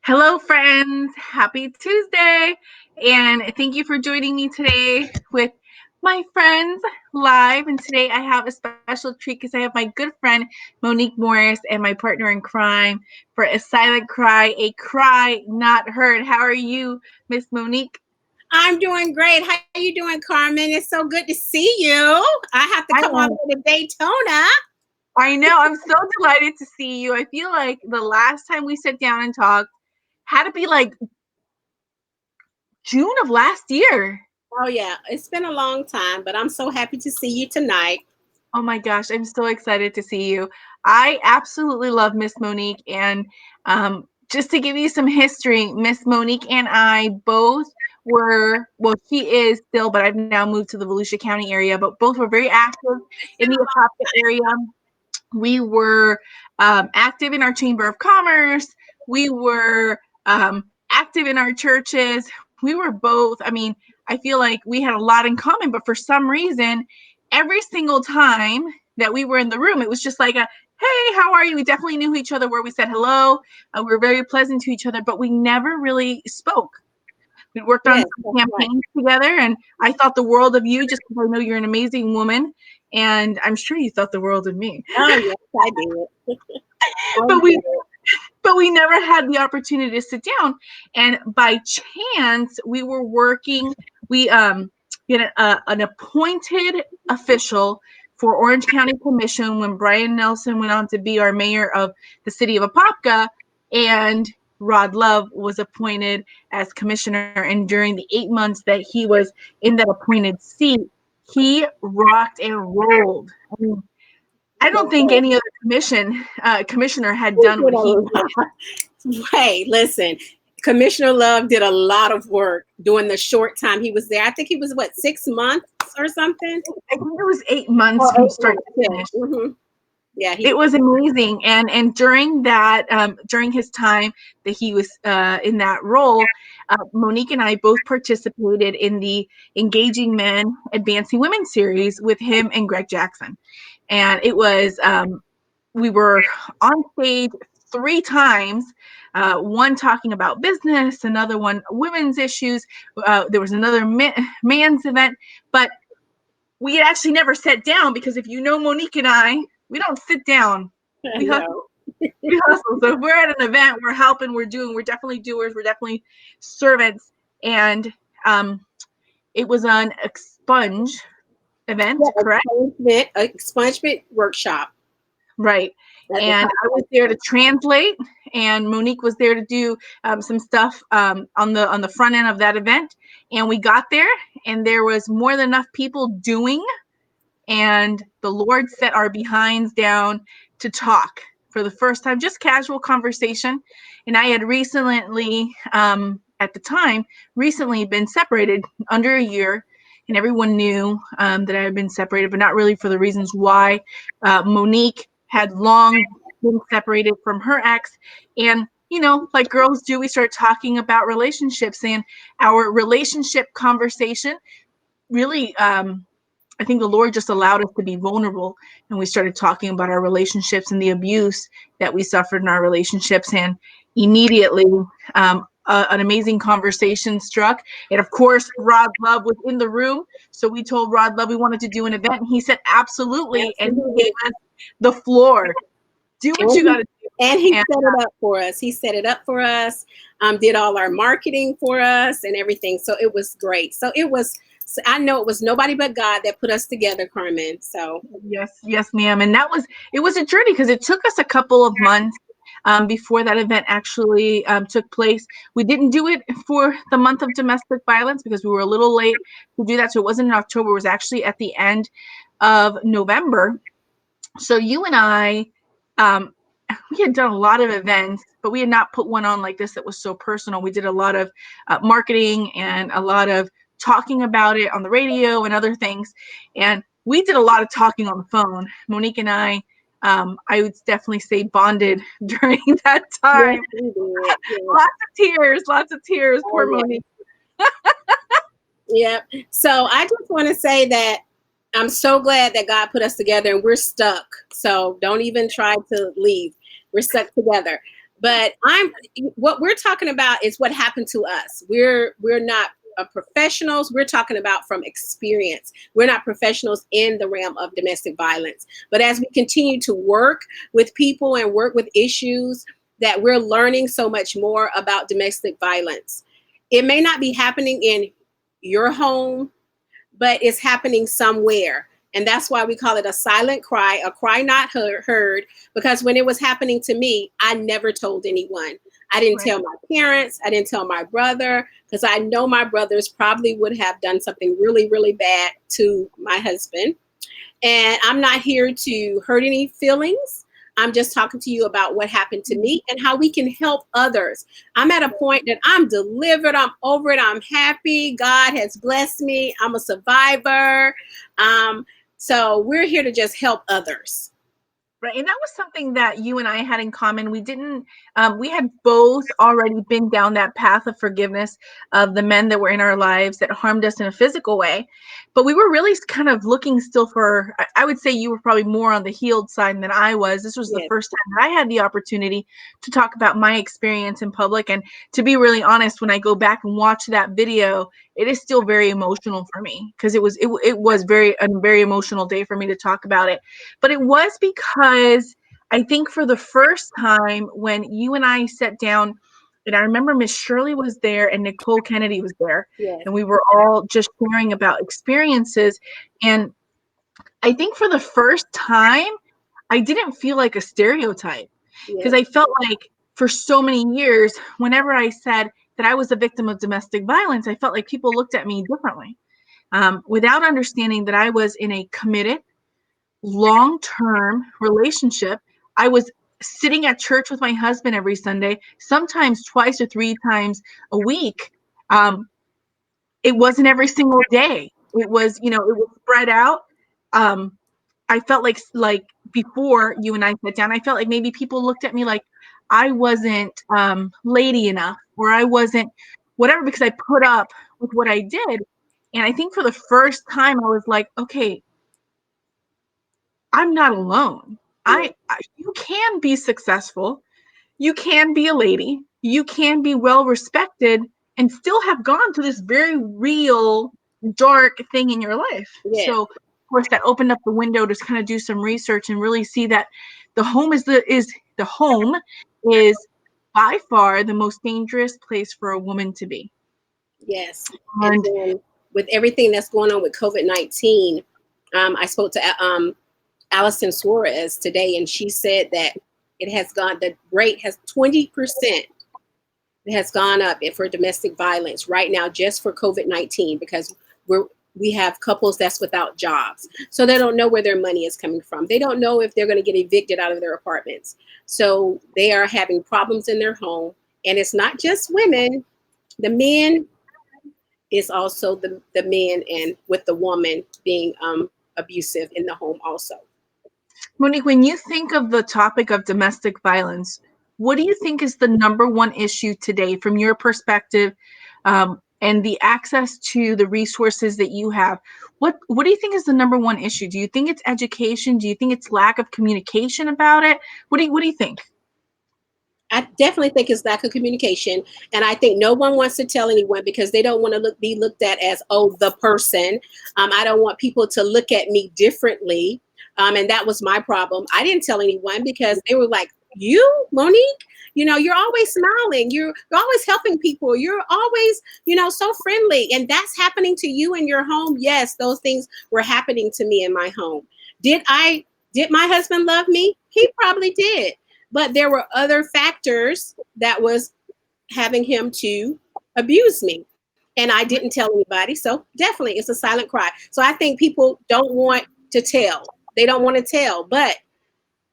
Hello, friends. Happy Tuesday. And thank you for joining me today with my friends live. And today I have a special treat because I have my good friend, Monique Morris, and my partner in crime for a silent cry, a cry not heard. How are you, Miss Monique? I'm doing great. How you doing, Carmen? It's so good to see you. I have to I come all am. the way to Daytona. I know. I'm so delighted to see you. I feel like the last time we sat down and talked had to be like June of last year. Oh yeah, it's been a long time, but I'm so happy to see you tonight. Oh my gosh, I'm so excited to see you. I absolutely love Miss Monique. And just to give you some history, Miss Monique and I both were, well, she is still, but I've now moved to the Volusia County area, but both were very active in the Apopka area. We were active in our Chamber of Commerce. We were active in our churches. We were both, I mean, I feel like we had a lot in common, but for some reason, every single time that we were in the room, it was just like a, hey, how are you? We definitely knew each other where we said hello. We were very pleasant to each other, but we never really spoke. We worked on Yes, some that's right. campaigns together, and I thought the world of you just because I know you're an amazing woman, and I'm sure you thought the world of me. Oh yes, I did. I But we did. but we never had the opportunity to sit down. And by chance, we were working. We had an appointed official for Orange County Commission when Brian Nelson went on to be our mayor of the city of Apopka, and Rod Love was appointed as commissioner. And during the 8 months that he was in that appointed seat, he rocked and rolled. I mean, I don't think Yes. any other commissioner had He done did what a he did. lot. Hey, listen, Commissioner Love did a lot of work during the short time he was there. I think he was what, 6 months or something? I think it was 8 months Oh, from eight start months. to Yeah. finish. Yeah, he It was amazing, and during that during his time that he was in that role, Monique and I both participated in the Engaging Men, Advancing Women series with him and Greg Jackson, and it was we were on stage 3 times. One talking about business, another one women's issues. There was another man's event, but we had actually never sat down because if you know Monique and I, we don't sit down. I We hustle. know. We hustle. So if we're at an event, we're helping, we're doing, we're definitely doers, we're definitely servants. And it was an expunge event, Yeah, correct? expungement workshop Right. at the And top. I was there to translate, and Monique was there to do some stuff on the front end of that event. And we got there, and there was more than enough people doing, and the Lord set our behinds down to talk for the first time, just casual conversation. And I had recently, at the time, recently been separated under a year, and everyone knew that I had been separated, but not really for the reasons why. Monique had long been separated from her ex, and like girls do, we start talking about relationships, and our relationship conversation really I think the Lord just allowed us to be vulnerable, and we started talking about our relationships and the abuse that we suffered in our relationships. And immediately, an amazing conversation struck. And of course, Rod Love was in the room. So we told Rod Love we wanted to do an event. And he said, absolutely. And he gave Absolutely. us the floor. Do what And you got he, to do. and he And set it up for us. He set it up for us, did all our marketing for us and everything. So it was great. I know it was nobody but God that put us together, Carmen. So yes, yes, ma'am. And it was a journey because it took us a couple of months before that event actually took place. We didn't do it for the month of domestic violence because we were a little late to do that. So it wasn't in October. It was actually at the end of November. So you and I, um, we had done a lot of events, but we had not put one on like this that was so personal. We did a lot of marketing and a lot of talking about it on the radio and other things. And we did a lot of talking on the phone. Monique and I would definitely say bonded during that yes, time. we did. Yeah. Lots of tears, lots of tears. Oh, Poor yeah. Monique. Yeah. So I just want to say that I'm so glad that God put us together and we're stuck. So don't even try to leave. We're stuck together. But what we're talking about is what happened to us. We're not professionals. We're talking about from experience. We're not professionals in the realm of domestic violence. But as we continue to work with people and work with issues, that we're learning so much more about domestic violence. It may not be happening in your home, but it's happening somewhere. And that's why we call it a silent cry, a cry not heard, because when it was happening to me, I never told anyone. I didn't tell my parents. I didn't tell my brother, because I know my brothers probably would have done something really, really bad to my husband. And I'm not here to hurt any feelings. I'm just talking to you about what happened to me and how we can help others. I'm at a point that I'm delivered. I'm over it. I'm happy. God has blessed me. I'm a survivor. So we're here to just help others. Right. And that was something that you and I had in common. We had both already been down that path of forgiveness of the men that were in our lives that harmed us in a physical way. But we were really kind of looking still for, I would say you were probably more on the healed side than I was. This was the first time that I had the opportunity to talk about my experience in public. And to be really honest, when I go back and watch that video, it is still very emotional for me, because it was a very emotional day for me to talk about it. But it was because I think for the first time when you and I sat down, and I remember Miss Shirley was there and Nicole Kennedy was there, and we were all just sharing about experiences. And I think for the first time, I didn't feel like a stereotype, because I felt like for so many years, whenever I said that I was a victim of domestic violence, I felt like people looked at me differently, without understanding that I was in a committed, long-term relationship. I was sitting at church with my husband every Sunday, sometimes twice or three times a week. It wasn't every single day. It was, it was spread out. I felt like before you and I sat down, I felt like maybe people looked at me like I wasn't lady enough, or I wasn't whatever, because I put up with what I did. And I think for the first time, I was like, okay, I'm not alone. You can be successful. You can be a lady. You can be well respected and still have gone through this very real, dark thing in your life. So, of course, that opened up the window to kind of do some research and really see that the home is by far the most dangerous place for a woman to be. Yes. And then with everything that's going on with COVID-19, I spoke to Allison Suarez today, and she said that the rate has 20%. It has gone up for domestic violence right now, just for COVID-19, because we have couples that's without jobs. So they don't know where their money is coming from. They don't know if they're going to get evicted out of their apartments. So they are having problems in their home. And it's not just women. The men is also the men, and with the woman being abusive in the home also. Monique, when you think of the topic of domestic violence, what do you think is the number one issue today from your perspective, and the access to the resources that you have? What do you think is the number one issue? Do you think it's education? Do you think it's lack of communication about it? What do you think? I definitely think it's lack of communication. And I think no one wants to tell anyone because they don't want to be looked at as, oh, the person. I don't want people to look at me differently. And that was my problem. I didn't tell anyone because they were like, you, Monique, you're always smiling. You're always helping people. You're always, so friendly. And that's happening to you in your home. Yes, those things were happening to me in my home. Did my husband love me? He probably did. But there were other factors that was having him to abuse me. And I didn't tell anybody. So definitely it's a silent cry. So I think people don't want to tell. They don't want to tell, but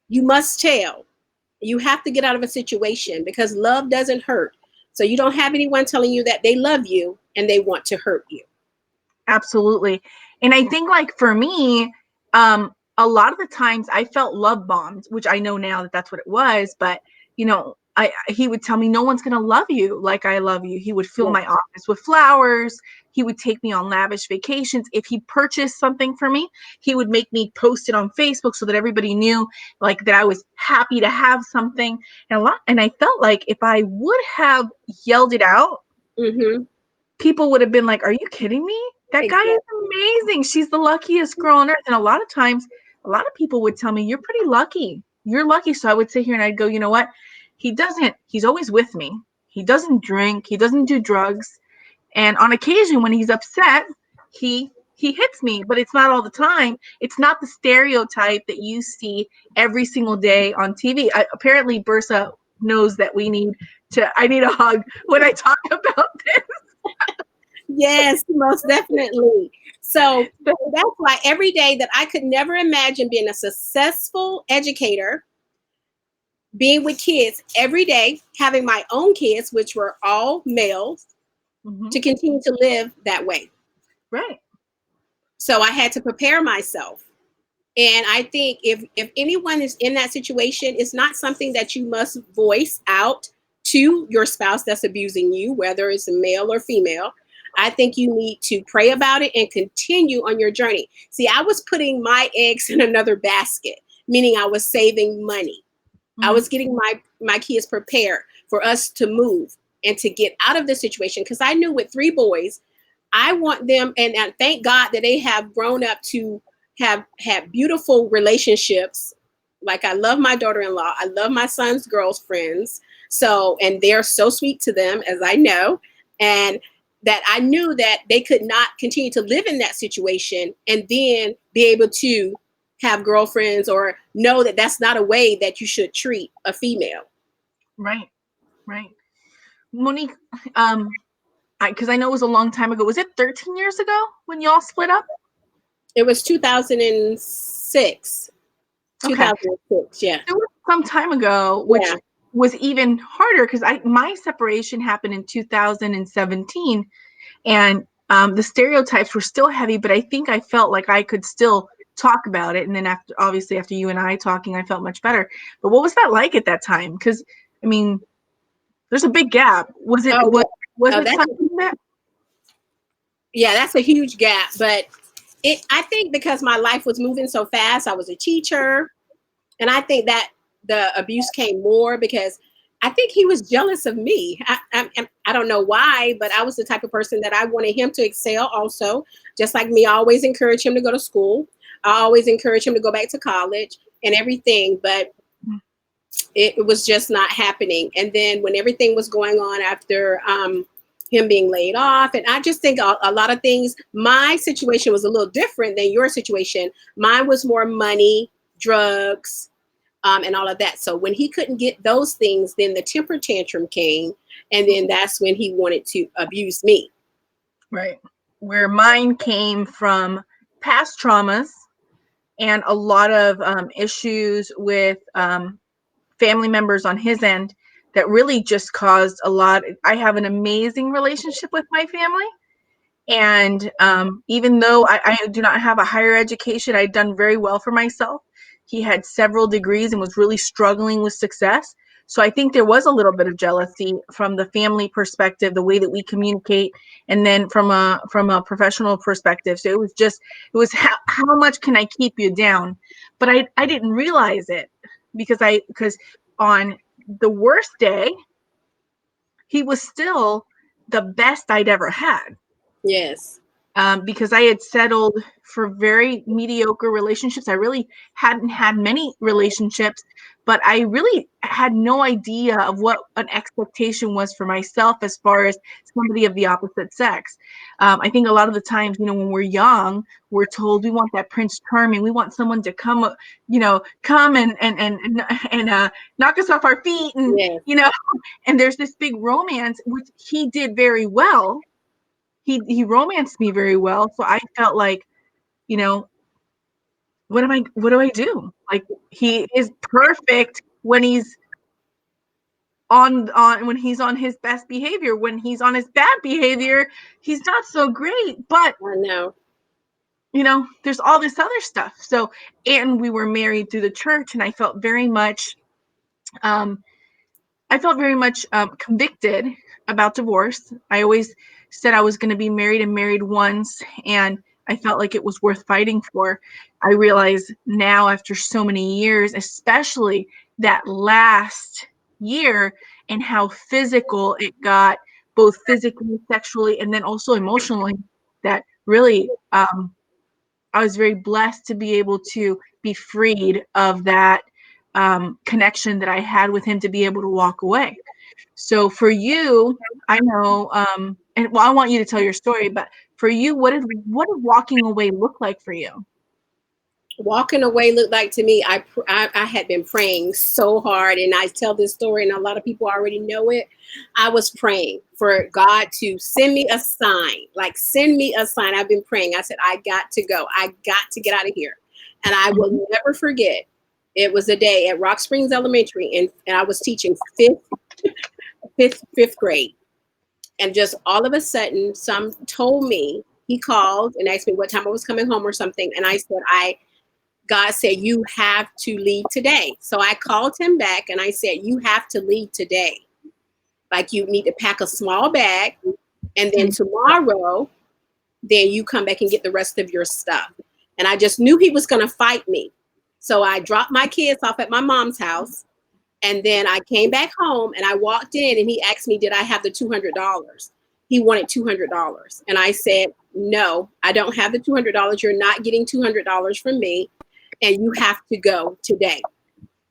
you must tell. You have to get out of a situation because love doesn't hurt. So you don't have anyone telling you that they love you and they want to hurt you. Absolutely. And I think like for me, a lot of the times I felt love bombed, which I know now that that's what it was. But, he would tell me, no one's going to love you like I love you. He would fill Yeah. my office with flowers. He would take me on lavish vacations. If he purchased something for me, he would make me post it on Facebook so that everybody knew like that I was happy to have something. And I felt like if I would have yelled it out, Mm-hmm. people would have been like, are you kidding me? That guy Exactly. is amazing. She's the luckiest girl on earth. And a lot of times, a lot of people would tell me, you're pretty lucky. You're lucky. So I would sit here and I'd go, you know what? He's always with me. He doesn't drink. He doesn't do drugs. And on occasion, when he's upset, he hits me, but it's not all the time. It's not the stereotype that you see every single day on TV. Apparently, Bursa knows that I need a hug when I talk about this. Yes, most definitely. So that's why every day that I could never imagine being a successful educator, being with kids every day, having my own kids, which were all males, to continue to live that way. Right. So I had to prepare myself. And I think if anyone is in that situation, it's not something that you must voice out to your spouse that's abusing you, whether it's a male or female. I think you need to pray about it and continue on your journey. See, I was putting my eggs in another basket, meaning I was saving money. I was getting my kids prepared for us to move and to get out of the situation, because I knew with 3 boys, I want them, and thank God that they have grown up to have had beautiful relationships. Like, I love my daughter-in-law. I love my son's girlfriends. So, and they're so sweet to them, as I know. And that I knew that they could not continue to live in that situation and then be able to have girlfriends, or know that that's not a way that you should treat a female. Right. Right. Monique, because I know it was a long time ago. Was it 13 years ago when y'all split up? It was 2006. Okay. 2006, yeah. It was some time ago, which was even harder because my separation happened in 2017, and the stereotypes were still heavy, but I think I felt like I could still talk about it. And then obviously after you and I talking, I felt much better. But what was that like at that time? Because I mean, there's a big gap. Was it something that? Yeah, that's a huge gap. But I think because my life was moving so fast, I was a teacher, and I think that the abuse came more because I think he was jealous of me. I don't know why, but I was the type of person that I wanted him to excel also, just like me. I always encourage him to go to school. I always encourage him to go back to college and everything, but it was just not happening. And then when everything was going on after him being laid off, and I just think a lot of things, my situation was a little different than your situation. Mine was more money, drugs, and all of that. So when he couldn't get those things, then the temper tantrum came, and then that's when he wanted to abuse me. Right. Where mine came from past traumas and a lot of issues with family members on his end that really just caused a lot. I have an amazing relationship with my family. And even though I do not have a higher education, I'd done very well for myself. He had several degrees and was really struggling with success. So I think there was a little bit of jealousy from the family perspective, the way that we communicate, and then from a professional perspective. So it was how much can I keep you down? But I didn't realize it because on the worst day, he was still the best I'd ever had. Yes. Because I had settled for very mediocre relationships. I really hadn't had many relationships, but I really had no idea of what an expectation was for myself as far as somebody of the opposite sex. I think a lot of the times, when we're young, we're told we want that Prince Charming. We want someone to come and knock us off our feet, and Yes. and there's this big romance, which he did very well. He romanced me very well, so I felt like, what do I do? Like, he is perfect when he's when he's on his best behavior. When he's on his bad behavior, he's not so great. But I know. There's all this other stuff. So, and we were married through the church, and I felt very much I felt very much convicted about divorce. I always said I was going to be married and married once, and I felt like it was worth fighting for. I realize now, after so many years, especially that last year, and how physical it got, both physically, sexually, and then also emotionally, that really I was very blessed to be able to be freed of that connection that I had with him, to be able to walk away. So for you, I know, and well, I want you to tell your story, but for you, what did walking away look like for you? Walking away looked like to me, I had been praying so hard, and I tell this story and a lot of people already know it. I was praying for God to send me a sign, like send me a sign. I've been praying. I said, I got to go. I got to get out of here. And I Mhm. will never forget. It was a day at Rock Springs Elementary, and I was teaching fifth grade. And just all of a sudden, some told me, he called and asked me what time I was coming home or something. And I said, God said, you have to leave today. So I called him back and I said, you have to leave today. Like, you need to pack a small bag, and then tomorrow, then you come back and get the rest of your stuff. And I just knew he was going to fight me. So I dropped my kids off at my mom's house. And then I came back home and I walked in and he asked me, did I have the $200? He wanted $200. And I said, no, I don't have the $200. You're not getting $200 from me. And you have to go today.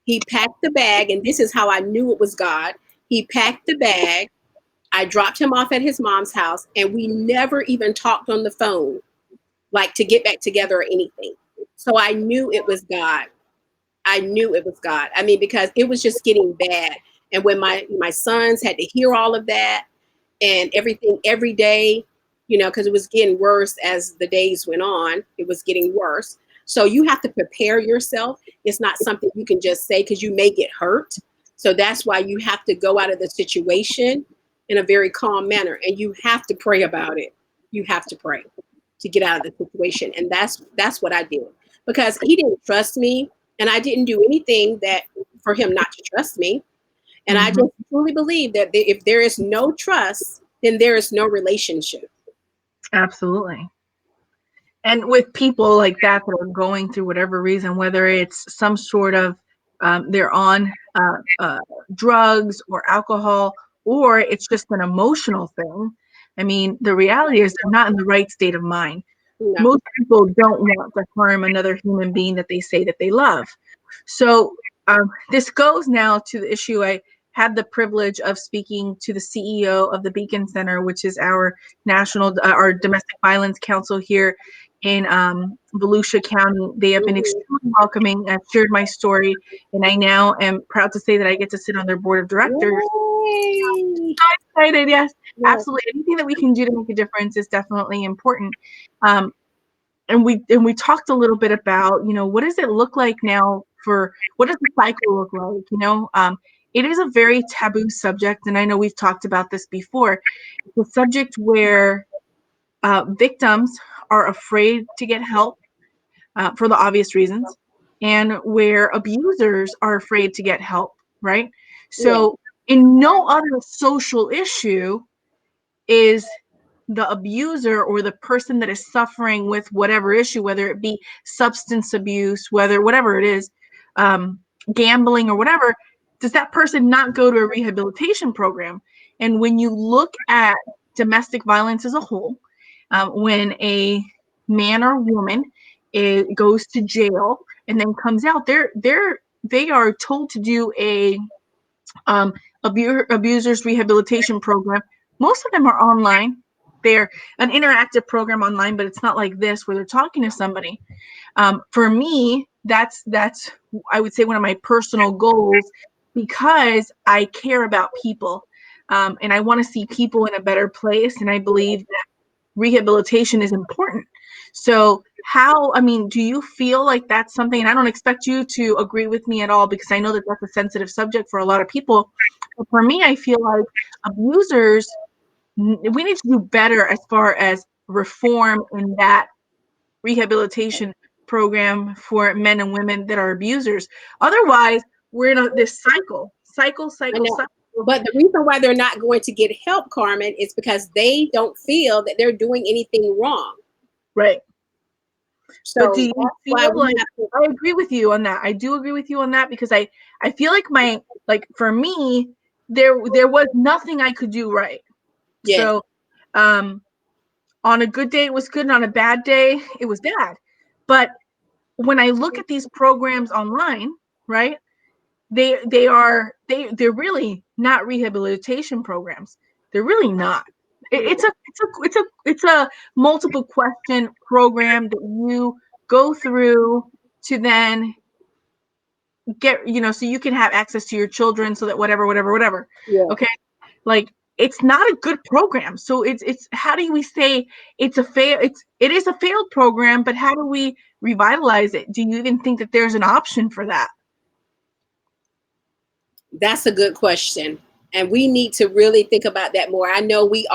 He packed the bag, and this is how I knew it was God. He packed the bag. I dropped him off at his mom's house, and we never even talked on the phone, like to get back together or anything. So I knew it was God. I knew it was God. I mean, because it was just getting bad. And when my sons had to hear all of that and everything every day, because it was getting worse as the days went on, it was getting worse. So you have to prepare yourself. It's not something you can just say, because you may get hurt. So that's why you have to go out of the situation in a very calm manner, and you have to pray about it. You have to pray to get out of the situation. And that's what I did, because he didn't trust me, and I didn't do anything that for him not to trust me. And I Mhm. just truly believe that if there is no trust, then there is no relationship. Absolutely. And with people like that are going through whatever reason, whether it's some sort of they're on drugs or alcohol, or it's just an emotional thing. I mean, the reality is they're not in the right state of mind. No. Most people don't want to harm another human being that they say that they love. So this goes now to the issue. I had the privilege of speaking to the CEO of the Beacon Center, which is our our domestic violence council here in Volusia County. They have been Mhm. extremely welcoming. I've shared my story, and I now am proud to say that I get to sit on their board of directors. Yay. So excited! Yes, Yes. absolutely. Anything that we can do to make a difference is definitely important. Um, and we talked a little bit about, what does it look like now, for what does the cycle look like, it is a very taboo subject, and I know we've talked about this before. It's a subject where victims are afraid to get help for the obvious reasons, and where abusers are afraid to get help, right? Yeah. So in no other social issue is the abuser, or the person that is suffering with whatever issue, whether it be substance abuse, whatever it is, um, gambling or whatever, does that person not go to a rehabilitation program? And when you look at domestic violence as a whole, when a man or woman goes to jail and then comes out, they are told to do a um, abusers rehabilitation program. Most of them are online. They're an interactive program online, but it's not like this where they're talking to somebody. For me, that's I would say one of my personal goals, because I care about people, and I want to see people in a better place, and I believe that rehabilitation is important. So I mean, do you feel like that's something, and I don't expect you to agree with me at all, because I know that that's a sensitive subject for a lot of people. But for me, I feel like abusers, we need to do better as far as reform in that rehabilitation program for men and women that are abusers. Otherwise, we're in this cycle, I know. cycle. But the reason why they're not going to get help, Carmen, is because they don't feel that they're doing anything wrong. Right. So but do you feel like, I agree with you on that. I do agree with you on that, because I feel like for me, there was nothing I could do right. Yes. So on a good day it was good, and on a bad day it was bad. But when I look at these programs online, right, they're really not rehabilitation programs. They're really not. It's a multiple question program that you go through to then get, so you can have access to your children, so that whatever. Yeah. Okay. Like, it's not a good program. So it's how do we say it is a failed program, but how do we revitalize it? Do you even think that there's an option for that? That's a good question. And we need to really think about that more. I know we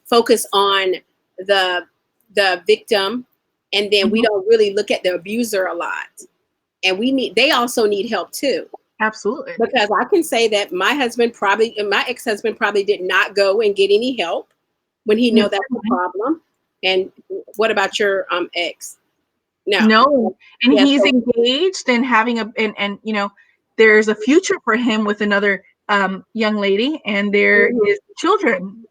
focus on the victim, and then we don't really look at the abuser a lot. And they also need help too. Absolutely. Because I can say that my ex-husband probably did not go and get any help when he knew that's a problem. And what about your ex? No. And he's engaged and having and there's a future for him with another young lady, and there is children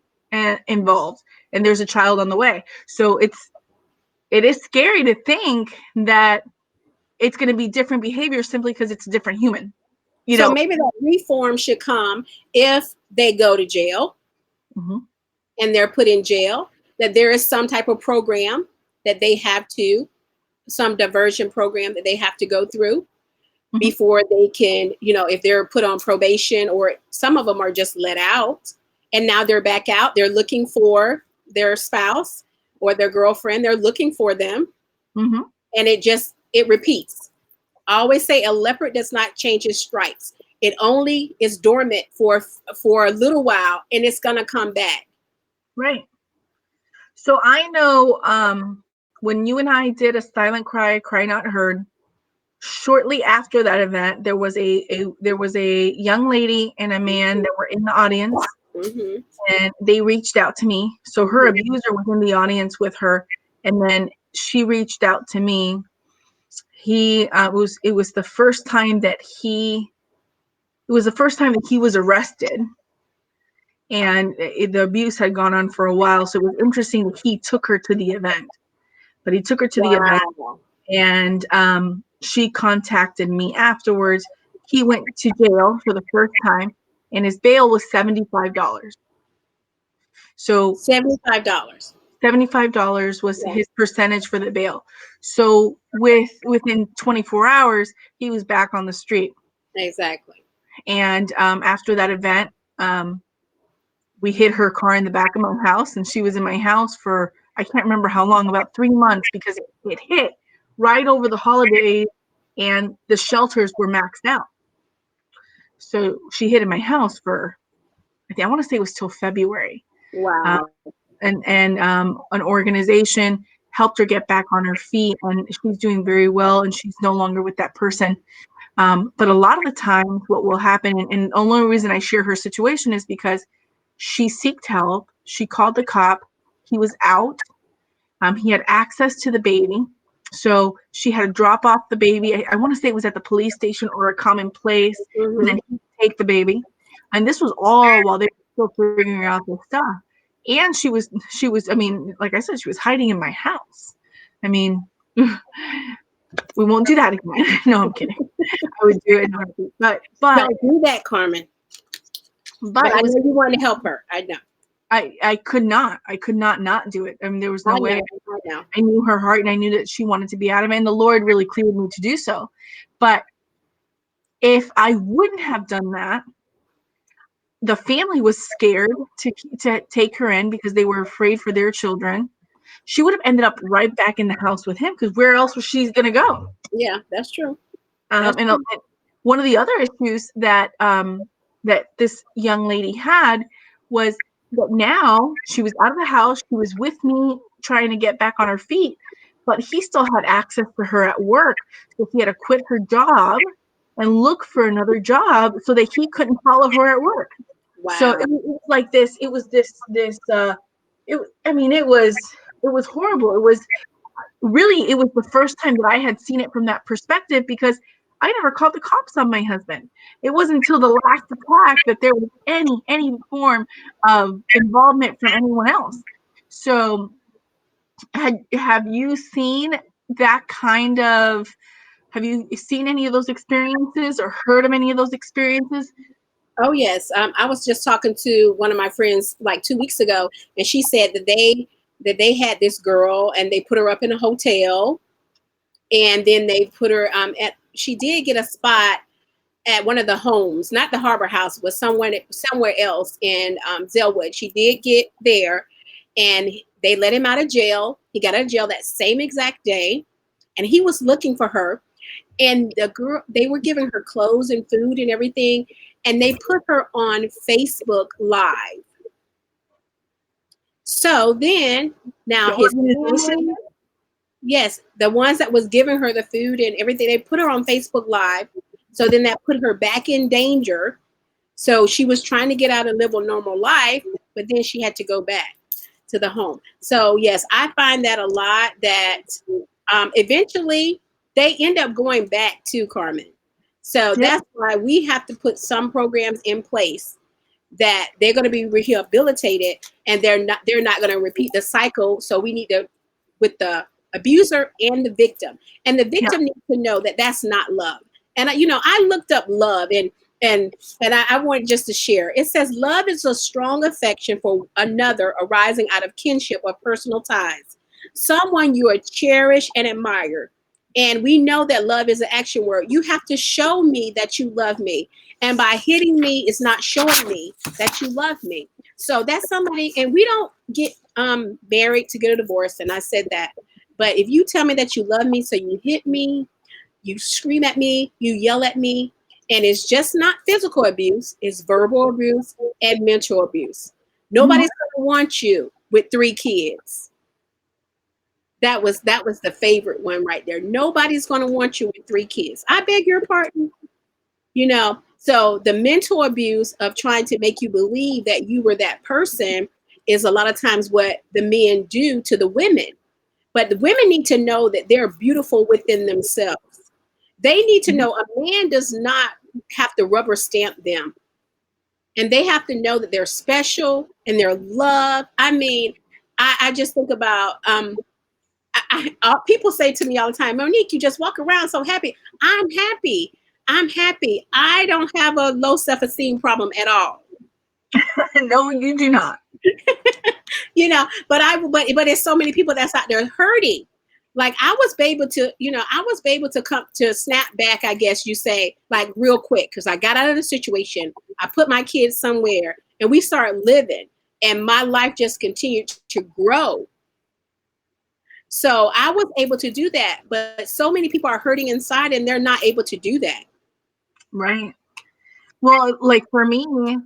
involved, and there's a child on the way. So it is scary to think that it's going to be different behavior simply because it's a different human. So maybe that reform should come if they go to jail and they're put in jail, that there is some type of program that they have to, some diversion program that they have to go through before they can, if they're put on probation, or some of them are just let out and now they're back out, they're looking for their spouse or their girlfriend, they're looking for them. And it repeats. I always say a leopard does not change its stripes. It only is dormant for a little while, and it's going to come back. Right. So I know when you and I did a silent cry not heard, shortly after that event, there was a young lady and a man that were in the audience, and they reached out to me. So her abuser was in the audience with her, and then she reached out to me. It was the first time that he was arrested, and the abuse had gone on for a while. So it was interesting that he took her to the event. But he took her to the event, and she contacted me afterwards. He went to jail for the first time, and his bail was $75. So $75 was his percentage for the bail. So within 24 hours, he was back on the street. Exactly. And after that event, we hid her car in the back of my house, and she was in my house for, I can't remember how long, about 3 months, because it hit right over the holidays and the shelters were maxed out. So she hid in my house for, I want to say it was till February. Wow. And an organization helped her get back on her feet, and she's doing very well, and she's no longer with that person. But a lot of the time what will happen, and the only reason I share her situation is because she sought help. She called the cop. He was out. He had access to the baby. So she had to drop off the baby. I want to say it was at the police station or a common place. And then he'd take the baby. And this was all while they were still figuring out their stuff. And she was, I mean, like I said, she was hiding in my house. I mean, we won't do that again. No, I'm kidding. I would do it in a heartbeat. But don't do that, Carmen. But I know you want to help her. I know. I could not do it. I mean, there was no way. I knew her heart, and I knew that she wanted to be out of it, and the Lord really cleared me to do so. But if I wouldn't have done that, the family was scared to take her in because they were afraid for their children. She would have ended up right back in the house with him, because where else was she going to go? Yeah, that's true. And one of the other issues that that this young lady had was that now she was out of the house. She was with me trying to get back on her feet, but he still had access to her at work. So he had to quit her job and look for another job so that he couldn't follow her at work. So Wow. it was like this. It was this. I mean, it was horrible. It was really, it was the first time that I had seen it from that perspective, because I never called the cops on my husband. It wasn't until the last attack that there was any form of involvement from anyone else. So have you seen that kind of, have you seen any of those experiences or heard of any of those experiences? Oh yes, I was just talking to one of my friends like 2 weeks ago, and she said that they had this girl and they put her up in a hotel, and then they put her at. She did get a spot at one of the homes, not the Harbor House, but somewhere else in Zellwood. She did get there, and they let him out of jail. He got out of jail that same exact day, and he was looking for her. And the girl, they were giving her clothes and food and everything, and they put her on Facebook Live. So then, now The his organization? family, yes, the ones that was giving her the food and everything, they put her on Facebook Live. So then that put her back in danger. So she was trying to get out and live a normal life, but then she had to go back to the home. So yes, I find that a lot, that eventually they end up going back to Carmen. So Yeah. that's why we have to put some programs in place that they're going to be rehabilitated, and they're not going to repeat the cycle. So we need to, with the abuser and the victim, and the Yeah. victim needs to know that that's not love. And I looked up love, and I want just to share. It says love is a strong affection for another arising out of kinship or personal ties, someone you are cherish and admire. And we know that love is an action word. You have to show me that you love me. And by hitting me, it's not showing me that you love me. So that's somebody, and we don't get married to get a divorce. And I said that. But if you tell me that you love me, so you hit me, you scream at me, you yell at me, and it's just not physical abuse, it's verbal abuse and mental abuse. Mhm. Nobody's gonna want you with 3 kids. That was the favorite one right there. Nobody's gonna want you with 3 kids. I beg your pardon. So the mental abuse of trying to make you believe that you were that person is a lot of times what the men do to the women. But the women need to know that they're beautiful within themselves. They need to Mhm. know a man does not have to rubber stamp them. And they have to know that they're special and they're loved. I mean, I just think about people say to me all the time, Monique, you just walk around so happy. I'm happy. I'm happy. I don't have a low self-esteem problem at all. No, you do not. But there's so many people that's out there hurting. Like I was able to come to snap back, I guess you say, like real quick, because I got out of the situation. I put my kids somewhere and we started living, and my life just continued to grow. So I was able to do that, but so many people are hurting inside and they're not able to do that. Right. Well, like for me, we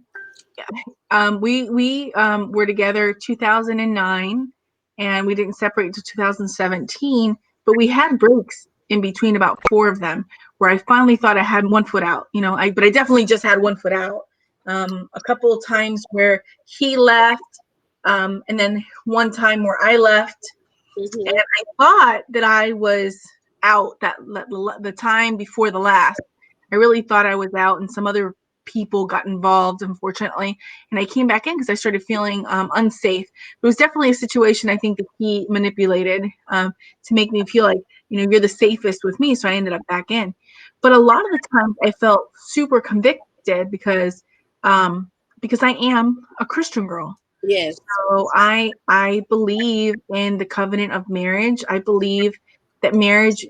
were together 2009, and we didn't separate until 2017, but we had breaks in between, about 4 of them, where I finally thought I had one foot out. But I definitely just had one foot out. A couple of times where he left, and then one time where I left, and Hmm. I thought that I was out that the time before the last. I really thought I was out, and some other people got involved, unfortunately. And I came back in because I started feeling unsafe. It was definitely a situation I think that he manipulated, to make me feel like, you're the safest with me. So I ended up back in. But a lot of the times I felt super convicted because I am a Christian girl. Yes. So I believe in the covenant of marriage. I believe that marriage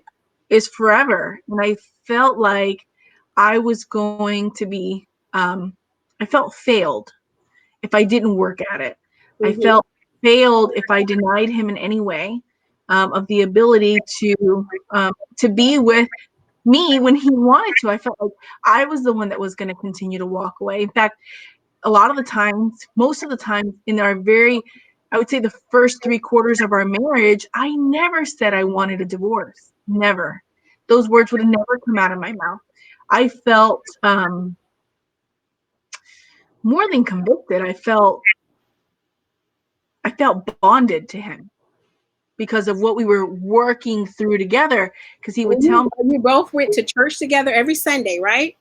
is forever. And I felt like I was going to be I felt failed if I didn't work at it. I Hmm. felt failed if I denied him in any way, of the ability to be with me when he wanted to. I felt like I was the one that was going to continue to walk away. In fact, a lot of the times, most of the time in our I would say the first 3 quarters of our marriage, I never said I wanted a divorce. Never. Those words would have never come out of my mouth. I felt more than convicted. I felt bonded to him because of what we were working through together. Because he would And tell me you both went to church together every Sunday, right?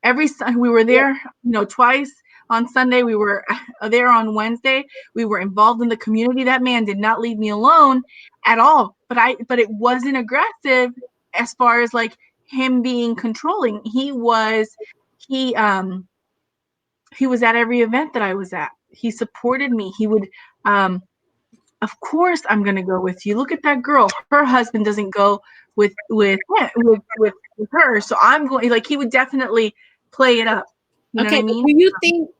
every we were Yeah. there, twice on Sunday. We were there on Wednesday. We were involved in the community. That man did not leave me alone at all. But it wasn't aggressive as far as like him being controlling. He was at every event that I was at. He supported me. He would of course I'm going to go with you. Look at that girl. Her husband doesn't go with her. So I'm going, like, he would definitely play it up. You know what Okay, I but mean? do you think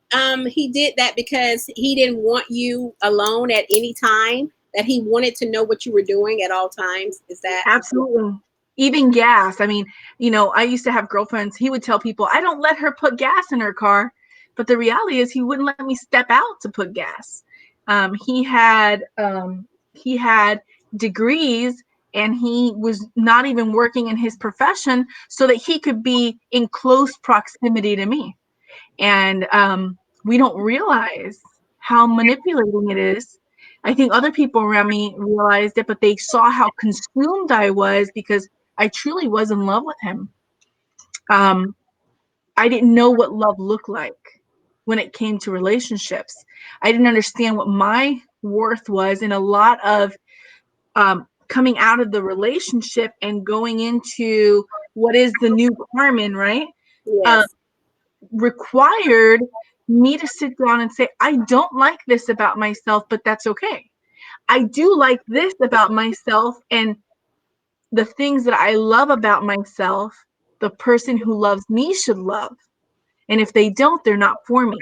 he did that because he didn't want you alone at any time? That he wanted to know what you were doing at all times? Is that Absolutely. Even gas. I mean, I used to have girlfriends. He would tell people, I don't let her put gas in her car. But the reality is he wouldn't let me step out to put gas. He had degrees, and he was not even working in his profession so that he could be in close proximity to me. And we don't realize how manipulating it is. I think other people around me realized it, but they saw how consumed I was because I truly was in love with him. Um, I didn't know what love looked like when it came to relationships. I didn't understand what my worth was, and a lot of coming out of the relationship and going into what is the new Carmen, right? Um, yes? required me to sit down and say, I don't like this about myself, but that's okay. I do like this about myself, and the things that I love about myself, the person who loves me should love. And if they don't, they're not for me.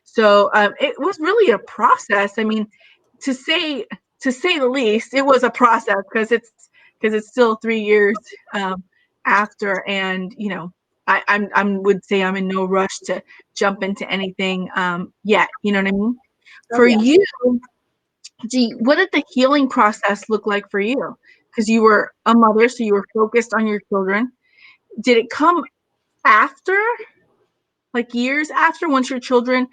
So it was really a process. I mean, to say to say the least, it was a process because it's still 3 years um, after, and I would say I'm in no rush to jump into anything yet. You know what I mean? Oh For yeah. you, gee, what did the healing process look like for you? Because you were a mother, so you were focused on your children. Did it come after, like years after, once your children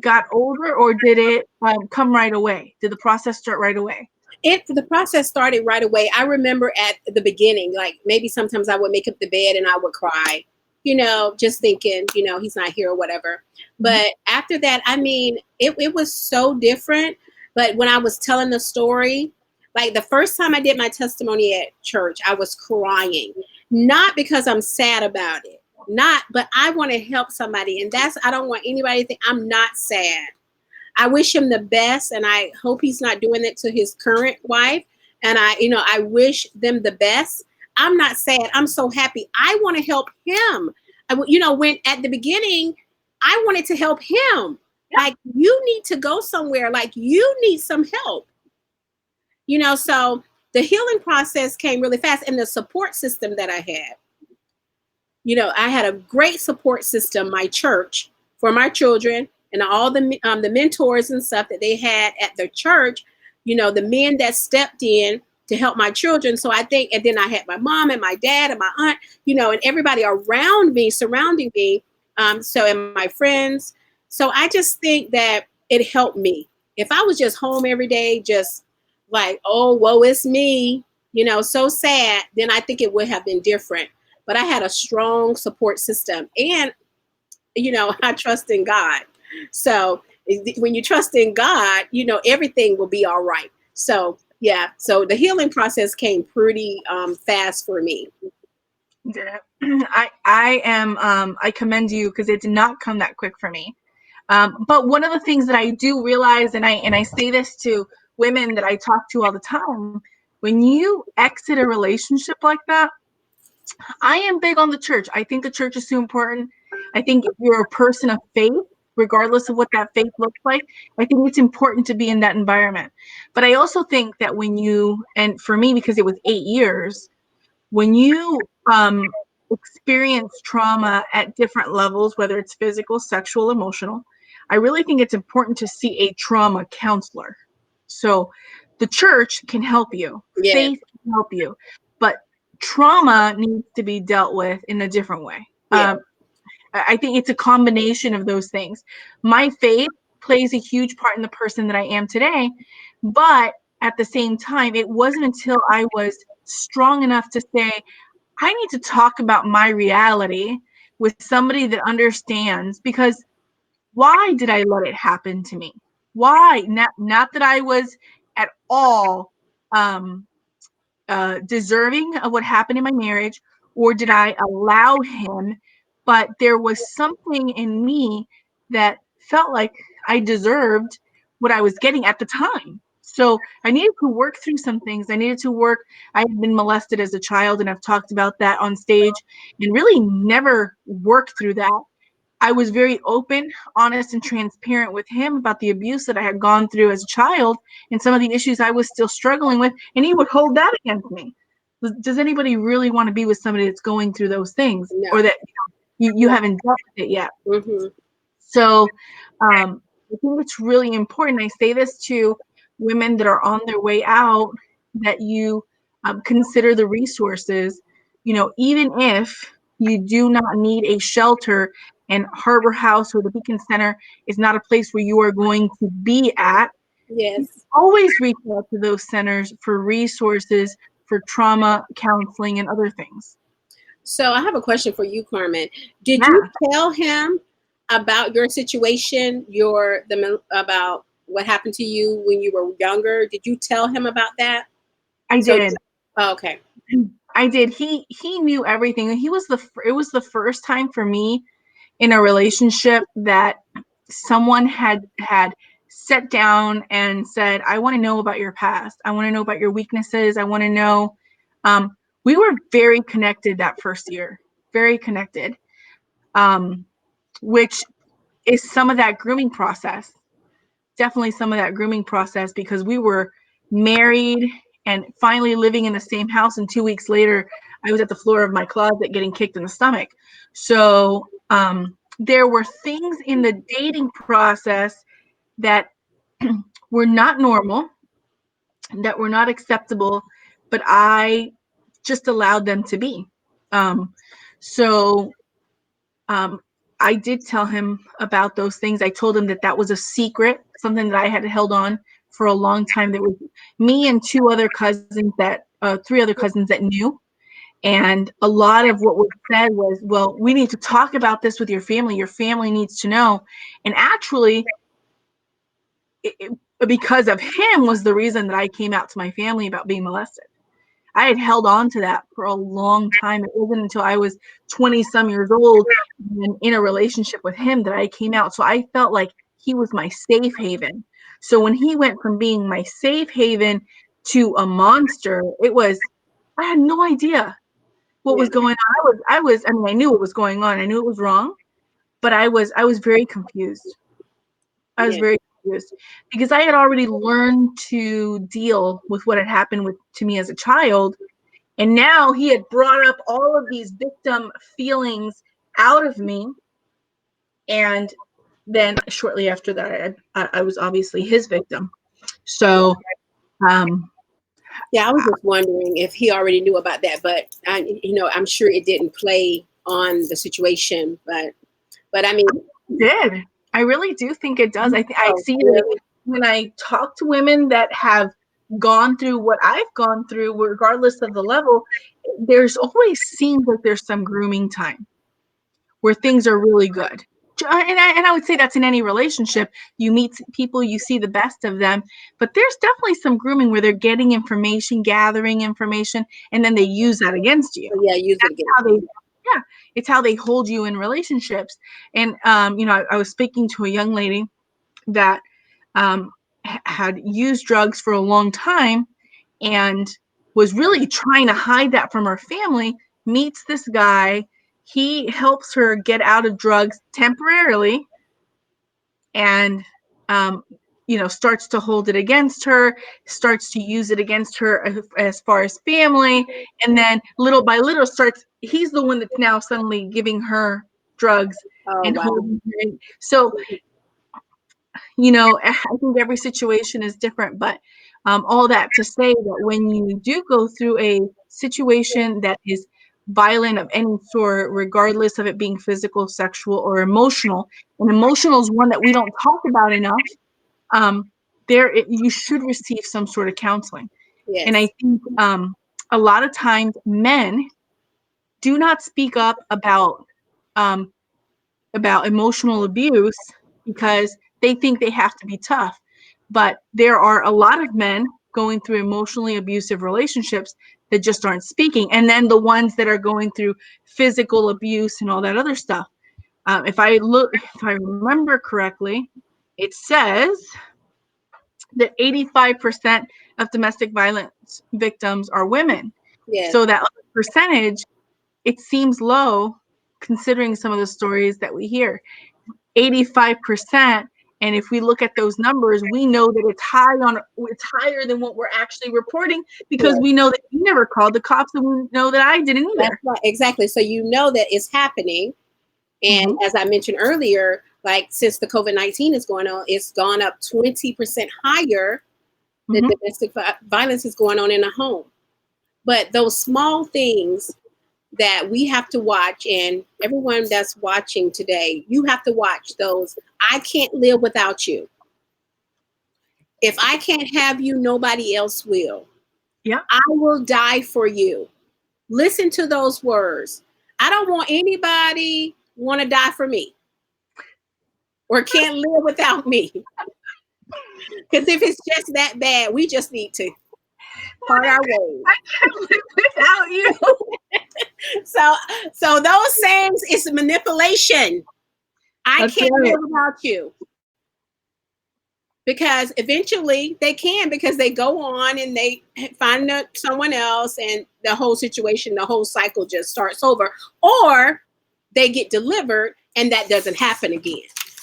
got older, or did it come right away? Did the process start right away? The process started right away. I remember at the beginning, like maybe sometimes I would make up the bed and I would cry, just thinking, he's not here or whatever. Mhm. But after that, I mean, it was so different. But when I was telling the story, like the first time I did my testimony at church, I was crying, not because I'm sad about it, not, but I want to help somebody. And I don't want anybody to think I'm not sad. I wish him the best, and I hope he's not doing it to his current wife. And I wish them the best. I'm not sad. I'm so happy. I want to help him. When at the beginning, I wanted to help him. Yeah. Like, you need to go somewhere. Like, you need some help. So the healing process came really fast, and the support system that I had. I had a great support system, my church, for my children, and all the mentors and stuff that they had at their church. The men that stepped in to help my children. So I think, and then I had my mom and my dad and my aunt, and everybody around me, surrounding me. And my friends. So I just think that it helped me. If I was just home every day, just like, oh, woe is me, so sad, then I think it would have been different. But I had a strong support system, and I trust in God. So when you trust in God, everything will be all right. So yeah, so the healing process came pretty fast for me. Did it? I commend you because it did not come that quick for me. But one of the things that I do realize, and I say this to women that I talk to all the time, when you exit a relationship like that, I am big on the church. I think the church is so important. I think if you're a person of faith, regardless of what that faith looks like, I think it's important to be in that environment. But I also think that and for me, because it was 8 years, when you experience trauma at different levels, whether it's physical, sexual, emotional, I really think it's important to see a trauma counselor. So the church can help you, Yes. faith can help you, but trauma needs to be dealt with in a different way. Yeah. I think it's a combination of those things. My faith plays a huge part in the person that I am today, but at the same time, it wasn't until I was strong enough to say, I need to talk about my reality with somebody that understands, because why did I let it happen to me? Why? Not that I was at all um, deserving of what happened in my marriage, or did I allow him? But there was something in me that felt like I deserved what I was getting at the time. So I needed to work through some things. I needed to work. I had been molested as a child, and I've talked about that on stage, and really never worked through that. I was very open, honest, and transparent with him about the abuse that I had gone through as a child and some of the issues I was still struggling with, and he would hold that against me. Does anybody really want to be with somebody that's going through those things, No. or that you haven't dealt with it yet? Mm-hmm. So I think it's really important. I say this to women that are on their way out, that you consider the resources. Even if you do not need a shelter, and Harbor House or the Beacon Center is not a place where you are going to be at, you Yes. always reach out to those centers for resources, for trauma counseling and other things. So I have a question for you, Carmen. Did you Yeah, tell him about your situation, about what happened to you when you were younger? Did you tell him about that? I So, did. oh, okay. I did. He knew everything. It was the first time for me in a relationship that someone had sat down and said, I want to know about your past. I want to know about your weaknesses. I want to know. We were very connected that first year, very connected, um, which is some of that grooming process. Definitely some of that grooming process, because we were married and finally living in the same house. And 2 weeks later, I was at the floor of my closet getting kicked in the stomach. So there were things in the dating process that were not normal, that were not acceptable, but I just allowed them to be. Um, so um, I did tell him about those things. I told him that that was a secret, something that I had held on for a long time. There was me and three other cousins that knew. And a lot of what was said was, well, we need to talk about this with your family. Your family needs to know. And actually, because of him was the reason that I came out to my family about being molested. I had held on to that for a long time. It wasn't until I was 20 some years old and in a relationship with him that I came out. So I felt like he was my safe haven. So when he went from being my safe haven to a monster, I had no idea what Yeah. was going on. I mean, I knew what was going on. I knew it was wrong, but I was very confused. I was Yeah. very confused because I had already learned to deal with what had happened to me as a child. And now he had brought up all of these victim feelings out of me. And then shortly after that, I was obviously his victim. So, um, Yeah, I was just wondering if he already knew about that, but I'm sure it didn't play on the situation. But I mean, did. I really do think it does. I oh, see that really? when I talk to women that have gone through what I've gone through, regardless of the level, there's always seems like there's some grooming time where things are really good. And I would say that's in any relationship. You meet people, you see the best of them, but there's definitely some grooming where they're getting information, gathering information, and then they use that against you. So yeah, use it That's again. how they, yeah, it's how they hold you in relationships. And I was speaking to a young lady that um, had used drugs for a long time and was really trying to hide that from her family, meets this guy. He helps her get out of drugs temporarily, and um, starts to hold it against her, starts to use it against her as far as family. And then little by little he's the one that's now suddenly giving her drugs Oh and wow. holding her so I think every situation is different, but All that to say that when you do go through a situation that is violent of any sort, regardless of it being physical, sexual, or emotional, and emotional is one that we don't talk about enough, you should receive some sort of counseling. And I Yes. think a lot of times men do not speak up about emotional abuse because they think they have to be tough. But there are a lot of men going through emotionally abusive relationships that just aren't speaking. And then the ones that are going through physical abuse and all that other stuff. If I remember correctly, it says that 85% of domestic violence victims are women. Yes. So that percentage, it seems low considering some of the stories that we hear. 85%. And if we look at those numbers, we know that it's higher than what we're actually reporting because Yes. we know that you never called the cops and we know that I didn't That's either. right. Exactly. So you know that it's happening. And Mm-hmm. as I mentioned earlier, like since the COVID-19 is going on, it's gone up 20% higher. The Mm-hmm. domestic violence is going on in the home. But those small things that we have to watch, and everyone that's watching today, you have to watch those. I can't live without you. If I can't have you, nobody else will. Yeah. I will die for you. Listen to those words. I don't want anybody want to die for me or can't live without me. Because if it's just that bad, we just need to part our ways. I can't live without you. So, so those sayings is manipulation. I That's can't right. live without you. Because eventually they can, because they go on and they find someone else, and the whole situation, the whole cycle just starts over, or they get delivered and that doesn't happen again.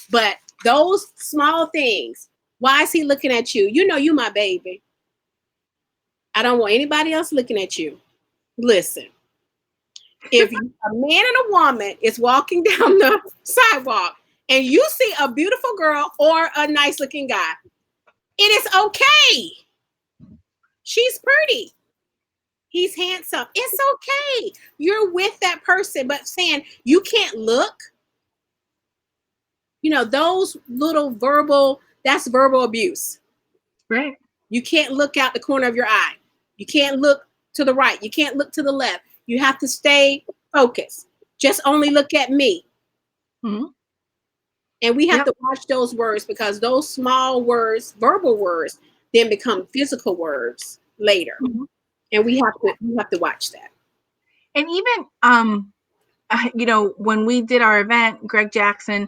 But those small things, why is he looking at you? You know, you my baby. I don't want anybody else looking at you. Listen, if a man and a woman is walking down the sidewalk and you see a beautiful girl or a nice looking guy, it is okay. She's pretty. He's handsome. It's okay. You're with that person, but saying you can't look, those little that's verbal abuse. Right. You can't look out the corner of your eye. You can't look to the right. You can't look to the left. You have to stay focused. Just only look at me. Mm-hmm. And we have Yep. to watch those words, because those small words, verbal words, then become physical words later. Mm-hmm. And we have to watch that. And even when we did our event, Greg Jackson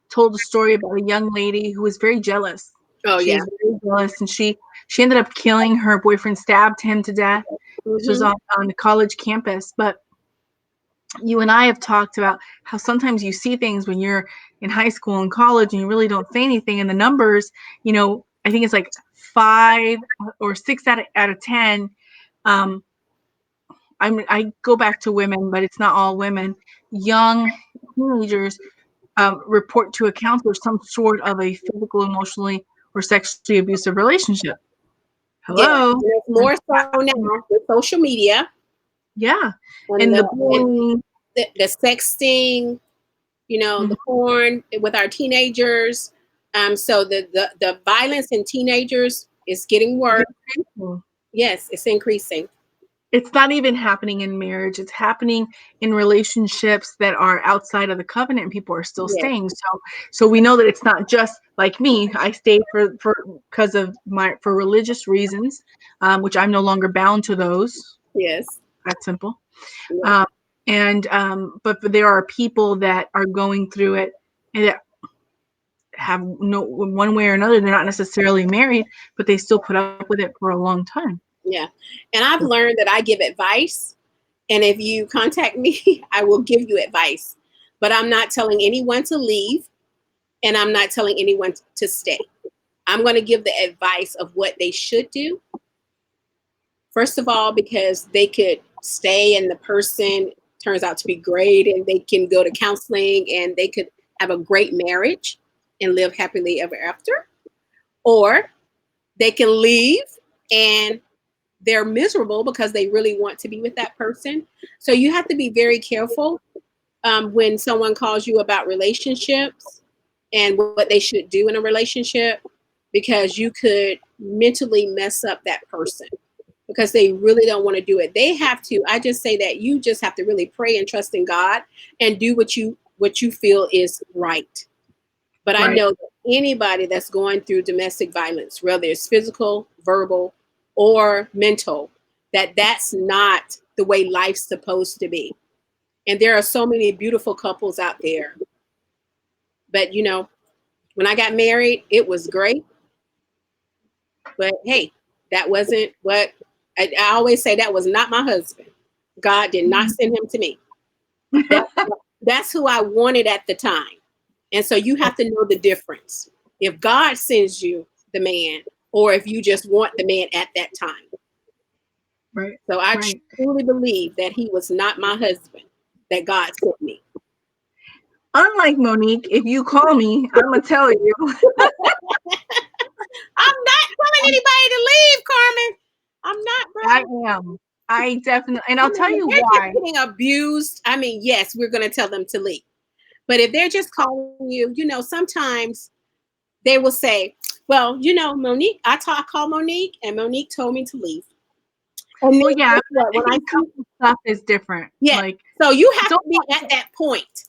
told a story about a young lady who was very jealous. Oh She yeah. was very jealous, and she ended up killing her boyfriend, stabbed him to death. This was Mm-hmm. on the college campus. But you and I have talked about how sometimes you see things when you're in high school and college and you really don't say anything. And the numbers, I think it's like 5 or 6 out of 10. I go back to women, but it's not all women. Young teenagers report to a counselor some sort of a physical, emotionally, or sexually abusive relationship. Yeah. Hello. There's more so now with social media Yeah. and And the and bullying. the sexting, Mhm. the porn with our teenagers. So the violence in teenagers is getting worse. Yes, it's increasing. It's not even happening in marriage. It's happening in relationships that are outside of the covenant, and people are still Yes, staying. So we know that it's not just like me. I stayed for because of for religious reasons, which I'm no longer bound to those. yes, That's simple. yes, Um, but there are people that are going through it and that have no one way or another. They're not necessarily married, but they still put up with it for a long time. yeah. And I've learned that I give advice, and if you contact me, I will give you advice. But I'm not telling anyone to leave, and I'm not telling anyone to stay. I'm going to give the advice of what they should do. First of all, because they could stay and the person turns out to be great and they can go to counseling and they could have a great marriage and live happily ever after. Or they can leave and they're miserable because they really want to be with that person. So you have to be very careful when someone calls you about relationships and what they should do in a relationship, because you could mentally mess up that person because they really don't want to do it. They have to. I just say that you just have to really pray and trust in God and do what you feel is right. But I know that anybody that's going through domestic violence, whether it's physical, verbal, or mental, that's not the way life's supposed to be. And there are so many beautiful couples out there. But when I got married, it was great. But hey, that wasn't what I always say, that was not my husband. God did not send him to me. That, that's who I wanted at the time. And so you have to know the difference. If God sends you the man, or if you just want the man at that time. Right. So I truly believe that he was not my husband, that God sent me. Unlike Monique, if you call me, I'm going to tell you. I'm not telling anybody to leave, Carmen. I'm not, bro. I am. I definitely, and I'll tell you they're why. just getting abused. I mean, yes, we're going to tell them to leave. But if they're just calling you, sometimes they will say, well, Monique, I called Monique and Monique told me to leave. And well, yeah, when I see stuff is different. Yeah. Like, so you have to be at that point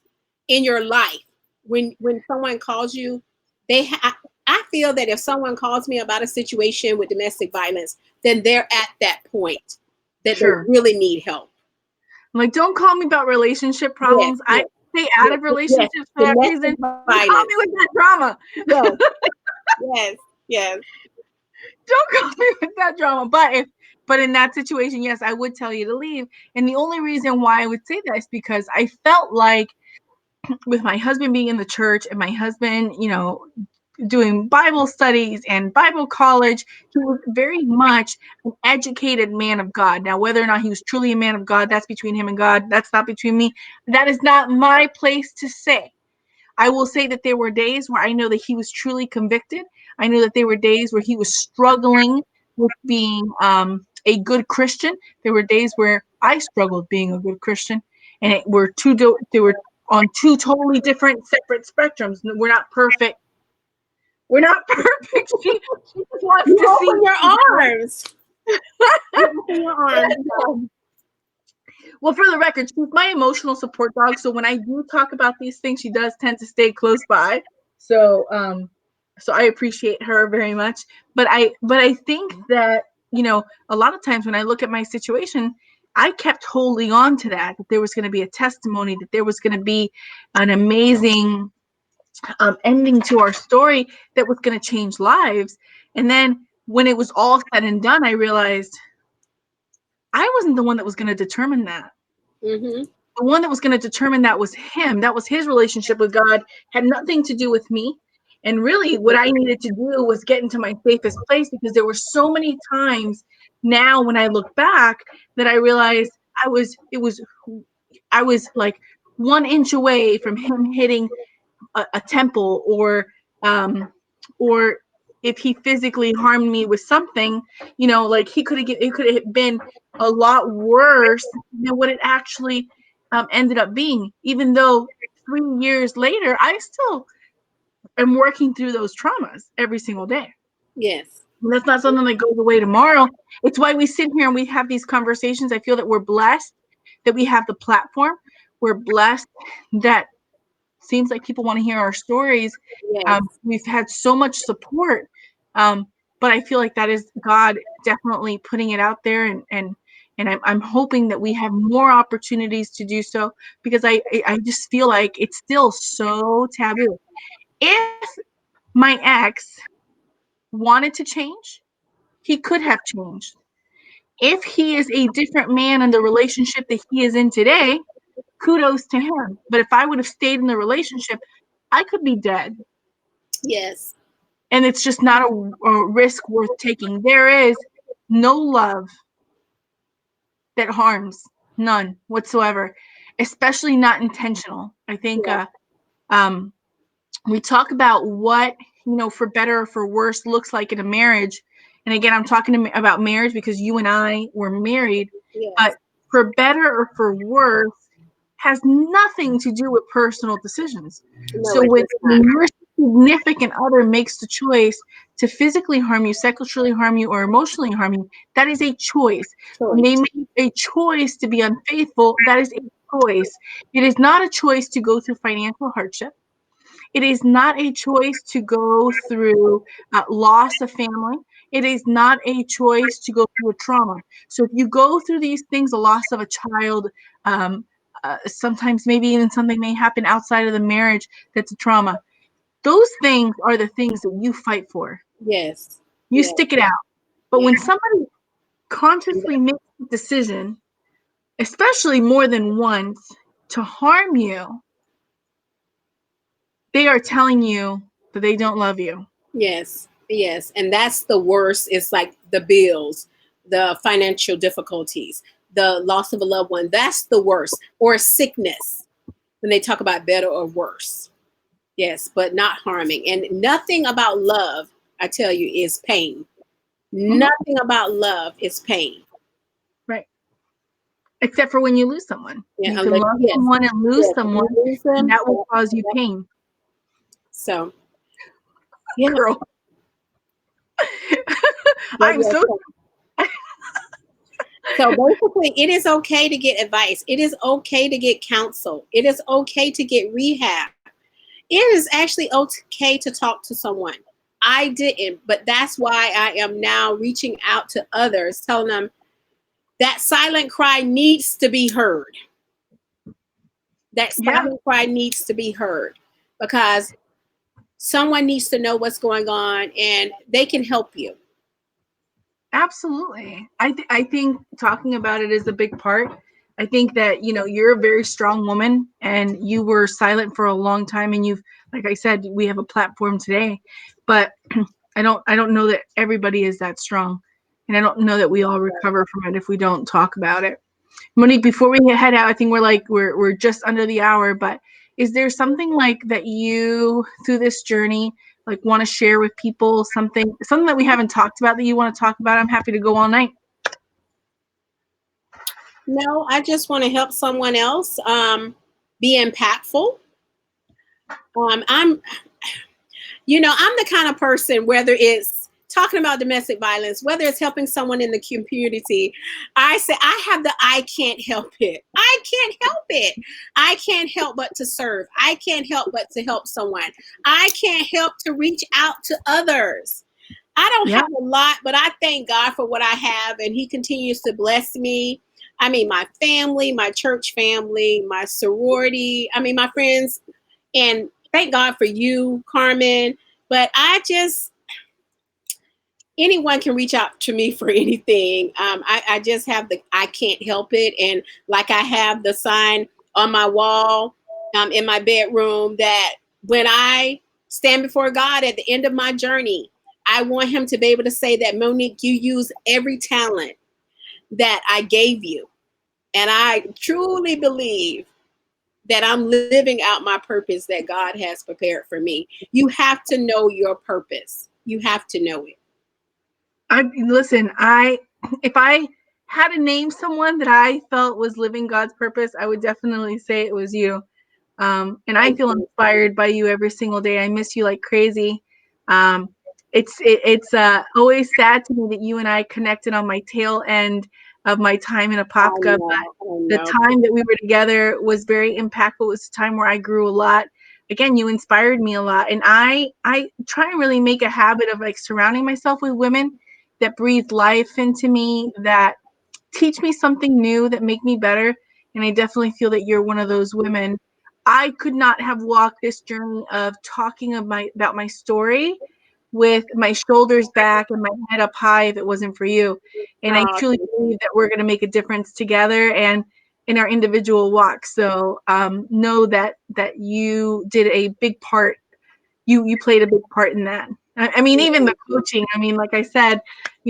in your life when someone calls you. I feel that if someone calls me about a situation with domestic violence, then they're at that point that they really need help. Like, don't call me about relationship problems. I stay out of relationships for that reason. Don't call me with that drama. Yes. Don't call me with that drama. But in that situation, yes, I would tell you to leave. And the only reason why I would say that is because I felt like with my husband being in the church and my husband, doing Bible studies and Bible college, he was very much an educated man of God. Now, whether or not he was truly a man of God, that's between him and God. That's not between me. That is not my place to say. I will say that there were days where I know that he was truly convicted. I know that there were days where he was struggling with being a good Christian. There were days where I struggled being a good Christian, and they were on two totally different, separate spectrums. We're not perfect. We're not perfect. She just wants to see your arms. Open your arms. Well, for the record, she's my emotional support dog. So when I do talk about these things, she does tend to stay close by. So I appreciate her very much. But I think that, a lot of times when I look at my situation, I kept holding on to that there was going to be a testimony, that there was going to be an amazing ending to our story that was going to change lives. And then when it was all said and done, I realized I wasn't the one that was going to determine that. Mm-hmm. The one that was going to determine that was him. That was his relationship with God, had nothing to do with me. And really what I needed to do was get into my safest place, because there were so many times now when I look back that I realized I was like 1 inch away from him hitting a temple, or if he physically harmed me with something, like it could have been a lot worse than what it actually ended up being. Even though 3 years later, I still am working through those traumas every single day. Yes. And that's not something that goes away tomorrow. It's why we sit here and we have these conversations. I feel that we're blessed that we have the platform. We're blessed that seems like people want to hear our stories. Yes. We've had so much support, but I feel like that is God definitely putting it out there, and I'm hoping that we have more opportunities to do so, because I just feel like it's still so taboo. If my ex wanted to change, he could have changed. If he is a different man in the relationship that he is in today, kudos to him. But if I would have stayed in the relationship, I could be dead. Yes. And it's just not a risk worth taking. There is no love that harms, none whatsoever, especially not intentional. I think we talk about what, for better or for worse looks like in a marriage. And again, I'm talking about marriage because you and I were married, but Yes. for better or for worse, has nothing to do with personal decisions. No, So it when does not. your significant other makes the choice to physically harm you, sexually harm you, or emotionally harm you, that is a choice. When they Choice. make a choice to be unfaithful, that is a choice. It is not a choice to go through financial hardship. It is not a choice to go through loss of family. It is not a choice to go through a trauma. So if you go through these things, a loss of a child, sometimes maybe even something may happen outside of the marriage that's a trauma. Those things are the things that you fight for. Yes. You Yes. stick it out. But Yes. when somebody consciously makes a decision, especially more than once, to harm you, they are telling you that they don't love you. Yes, yes. And that's the worst. It's like the bills, the financial difficulties, the loss of a loved one. That's the worst. Or sickness when they talk about better or worse. Yes, but not harming. And nothing about love, I tell you, is pain. Mhm. Nothing about love is pain. Right. Except for when you lose someone. Yeah, You can unless love yes, someone and lose yes, you someone, lose and them. that will cause you Yeah. pain. So yeah, Girl, but I'm yes, so so basically, it is okay to get advice. It is okay to get counsel. It is okay to get rehab. It is actually okay to talk to someone. I didn't, but that's why I am now reaching out to others, telling them that silent cry needs to be heard. That yeah, silent cry needs to be heard because someone needs to know what's going on and they can help you. absolutely. I think talking about it is a big part. I think that you're a very strong woman, and you were silent for a long time, and you've, like I said, we have a platform today, but I don't know that everybody is that strong, and I don't know that we all recover from it if we don't talk about it. Monique, before we head out, I think we're just under the hour, but is there something like that you through this journey like want to share with people, something that we haven't talked about that you want to talk about? I'm happy to go all night. No, I just want to help someone else be impactful. I'm I'm the kind of person, whether it's talking about domestic violence, whether it's helping someone in the community, I say I have the I can't help it. I can't help it. I can't help but to serve. I can't help but to help someone. I can't help to reach out to others. I don't Yeah, have a lot, but I thank God for what I have, and He continues to bless me. I mean, my family, my church family, my sorority, I mean, my friends, and thank God for you, Carmen. But anyone can reach out to me for anything. I just have I can't help it. And like I have the sign on my wall in my bedroom that when I stand before God at the end of my journey, I want Him to be able to say that, Monique, you use every talent that I gave you. And I truly believe that I'm living out my purpose that God has prepared for me. You have to know your purpose. You have to know it. I listen. I if I had to name someone that I felt was living God's purpose, I would definitely say it was you. And I Thank feel you. inspired by you every single day. I miss you like crazy. Um, it's always sad to me that you and I connected on my tail end of my time in I Apopka, but know. I the know. time that we were together was very impactful. It was a time where I grew a lot. Again, you inspired me a lot, and I try and really make a habit of like surrounding myself with women that breathe life into me, that teach me something new, that make me better. And I definitely feel that you're one of those women. I could not have walked this journey of talking about my story with my shoulders back and my head up high if it wasn't for you. And I Oh, truly thank you. believe that we're going to make a difference together and in our individual walks. So know that you did a big part. You played a big part in that. I mean, even the Thank you. coaching. I mean, like I said,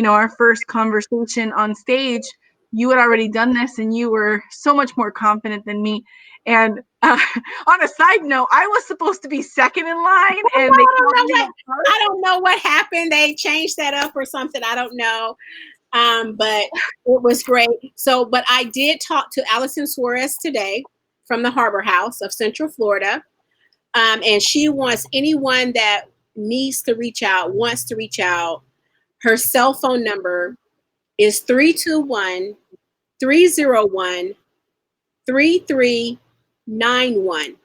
our first conversation on stage, you had already done this and you were so much more confident than me. And on a side note, I was supposed to be second in line, and they called me up first. I don't know what happened. They changed that up or something. I don't know. But it was great. So, but I did talk to Allison Suarez today from the Harbor House of Central Florida. And she wants anyone that needs to reach out, wants to reach out. Her cell phone number is 321 301 3391.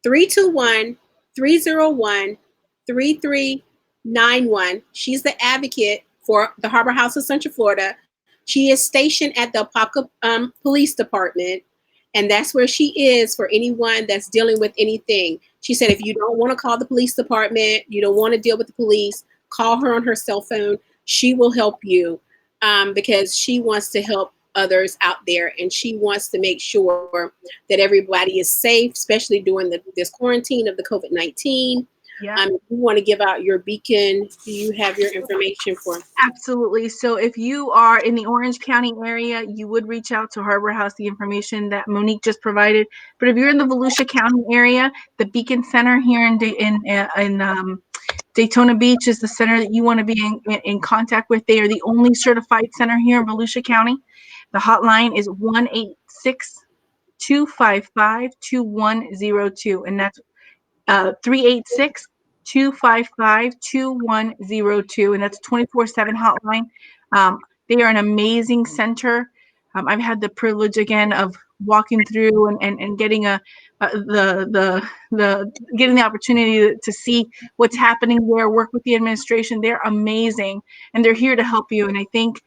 321 301 3391. She's the advocate for the Harbor House of Central Florida. She is stationed at the Apopka Police Department, and that's where she is for anyone that's dealing with anything. She said if you don't want to call the police department, you don't want to deal with the police, call her on her cell phone. She will help you because she wants to help others out there, and she wants to make sure that everybody is safe, especially during this quarantine of the COVID-19. Yeah. If you want to give out your beacon, do you have your information for? Absolutely. So if you are in the Orange County area, you would reach out to Harbor House, the information that Monique just provided. But if you're in the Volusia County area, the Beacon Center here in Daytona Beach is the center that you want to be in contact with. They are the only certified center here in Volusia County. The hotline is 1-866-255-2102, and that's 386-255-2102, and that's a 24/7 hotline. They are an amazing center. I've had the privilege again of walking through and getting getting the opportunity to see what's happening there, work with the administration. They're amazing, and they're here to help you. And I think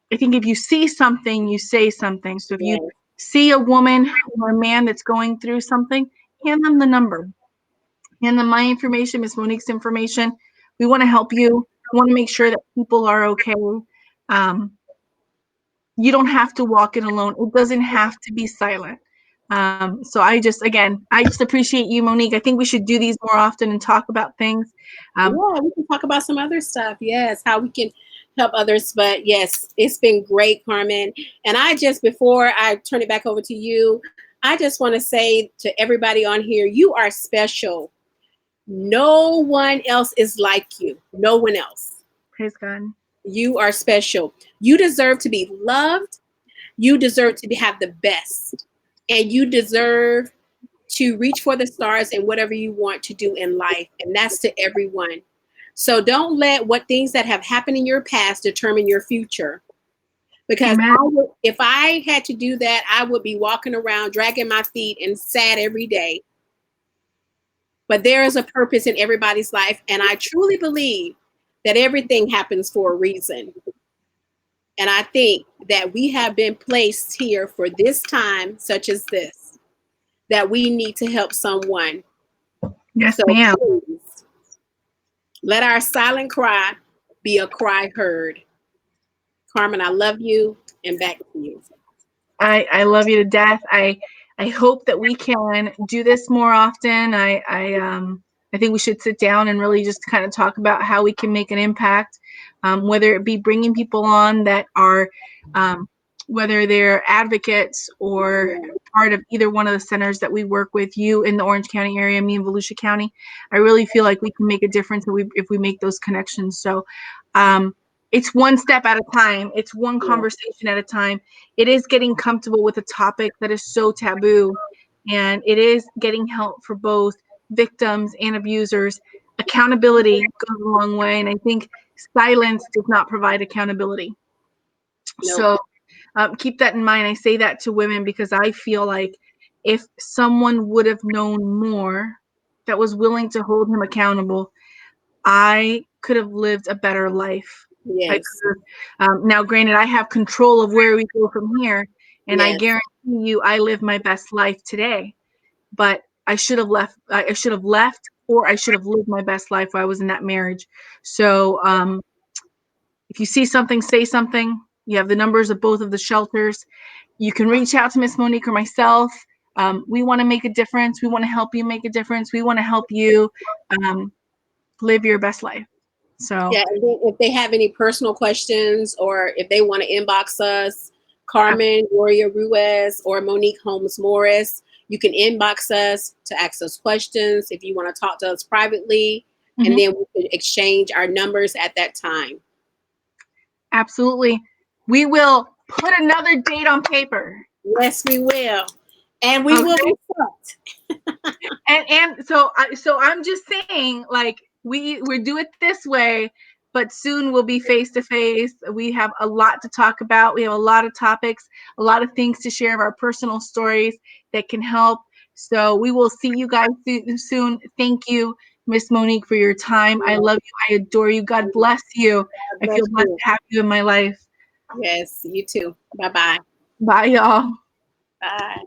if you see something, you say something. So if you see a woman or a man that's going through something, hand them the number. Hand them my information, Miss Monique's information. We want to help you. We want to make sure that people are okay. You don't have to walk it alone. It doesn't have to be silent. So I just appreciate you, Monique. I think we should do these more often and talk about things. Yeah, we can talk about some other stuff. Yes, how we can help others. But yes, it's been great, Carmen. And before I turn it back over to you, I just want to say to everybody on here, you are special. No one else is like you. No one else. Praise God. You are special. You deserve to be loved. You deserve to have the best. And you deserve to reach for the stars and whatever you want to do in life. And that's to everyone. So don't let what things that have happened in your past determine your future. Because if I had to do that, I would be walking around, dragging my feet and sad every day. But there is a purpose in everybody's life. And I truly believe that everything happens for a reason. And I think that we have been placed here for this time, such as this, that we need to help someone. Yes, ma'am. Please, let our silent cry be a cry heard. Carmen, I love you, and back to you. I love you to death. I hope that we can do this more often. I think we should sit down and really just kind of talk about how we can make an impact, whether it be bringing people on that are, whether they're advocates or part of either one of the centers that we work with, you in the Orange County area, me in Volusia County. I really feel like we can make a difference if we make those connections. So it's one step at a time. It's one conversation at a time. It is getting comfortable with a topic that is so taboo, and it is getting help for both victims and abusers. Accountability goes a long way, and I think silence does not provide accountability. So keep that in mind. I say that to women because I feel like if someone would have known more that was willing to hold him accountable, I could have lived a better life. Yes. Now, granted, I have control of where we go from here, and I guarantee you I live my best life today. But I should have left, or I should have lived my best life while I was in that marriage. So if you see something, say something. You have the numbers of both of the shelters. You can reach out to Miss Monique or myself. We want to make a difference. We want to help you make a difference. We want to help you live your best life. So yeah, and then if they have any personal questions or if they want to inbox us, Carmen Ruiz or Monique Holmes Morris, you can inbox us to ask us questions if you want to talk to us privately, and then we can exchange our numbers at that time. Absolutely. We will put another date on paper. Yes, we will. And we will be fucked. And so I'm just saying, like, we do it this way, but soon we'll be face to face. We have a lot to talk about. We have a lot of topics, a lot of things to share of our personal stories that can help. So we will see you guys soon. Thank you, Miss Monique, for your time. I love you. I adore you. God bless you. I feel blessed to have you in my life. Yes, you too. Bye-bye. Bye, y'all. Bye.